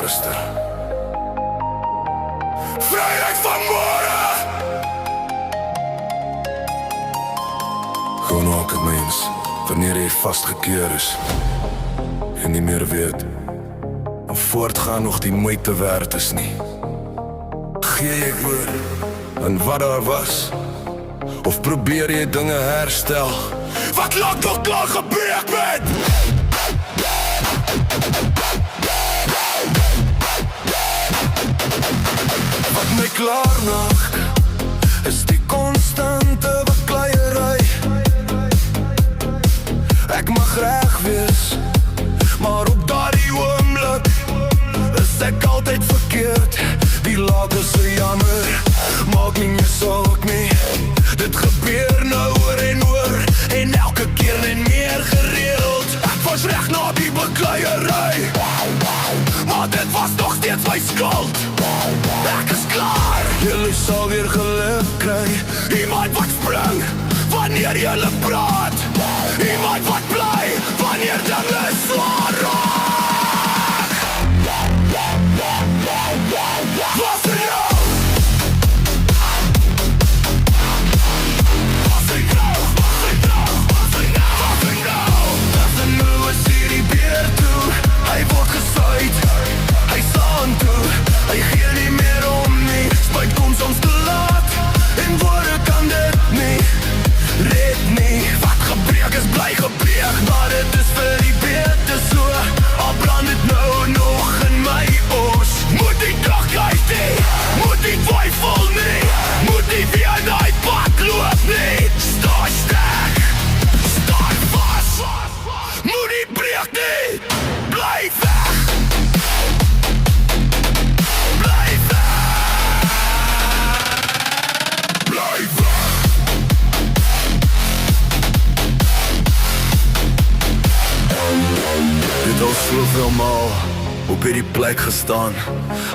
gister. Vryheid van môre. Gewoon ook het mens, wanneer jy vastgekeer is en nie meer weet of voortgaan nog die moeite werd is nie. Gee jy oor aan wat daar was, of probeer jy dinge herstel wat lank nog klaar gebreek het? Wat my klaar maak is die konstante bakleiery. Ek mag reg wees, maar op daardie oomblik is ek altyd verkeerd. Die laat is so jammer, maak nie meer saak nie. Dit gebeur nou oor en elke keer net meer gereeld. Ek was reg na die bakleiery, maar dit was nog steeds my skuld. Ek is klaar. Julle sal weer geluk kry, iemand wat spring wanneer julle praat, iemand wat bly wanneer dinge swaar raak. Wat vir jou? Hy word gesuit, hy slaan toe, hy gee nie meer om nie. Spyt kom soms te laat, en woorde kan dit nie red nie. Wat gebreek is bly gebreek, maar dit is vir die beter so. Al brand dit nou nog in my oos. Moet die dag kyk nie, moet die twyfel nie, moet die weer die pad loop nie. Staan sterk, staan vas, moet die breek nie. Bly weg, bly weg, bly weg. Dit al soveel maal op hierdie plek gestaan.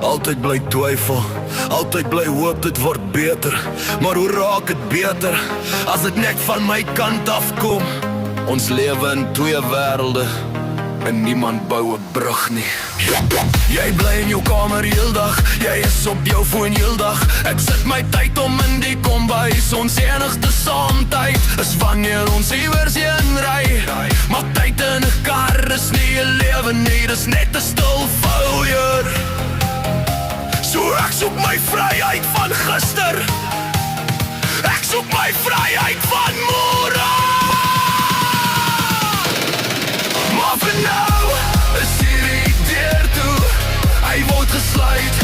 Altyd bly twyfel, altyd bly hoop dit word beter. Maar hoe raak het beter as dit net van my kant afkom? Ons lewe in twee wêrelde en niemand bou 'n brug nie. Jy bly in jou kamer heeldag, jy is op jou foon heeldag. Ek sit my tyd om in die kombuis, ons enigste saamtyd is wanneer ons iewers heen ry. Maar tyd in 'n kar is nie 'n lewe nie, dis net 'n stil failure. So ek soek my vryheid van gister, ek soek my vryheid van môre. Maar vir nou is hierdie deur toe, hy word gesluit,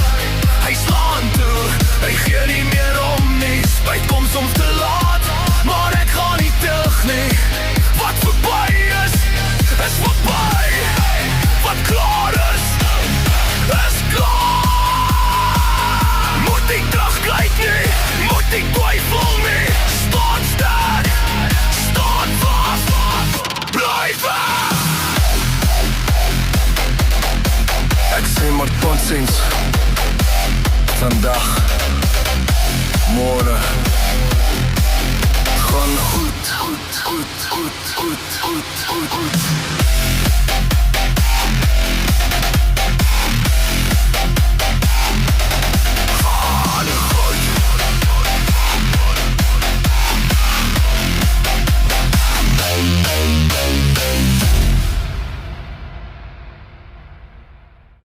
hy slaan toe, hy gee nie meer om nie. Spyt kom soms te laat, maar ek gaan nie terug nie. Wat verby is verby. Wat klaar is klaar. Moet nie terugkyk nie, moet nie twyfel nie. Staan sterk, staan vas, bly weg. Ek sê maar totsiens, vandag, môre, gaan goed, goed, goed, goed, goed, goed, goed, goed.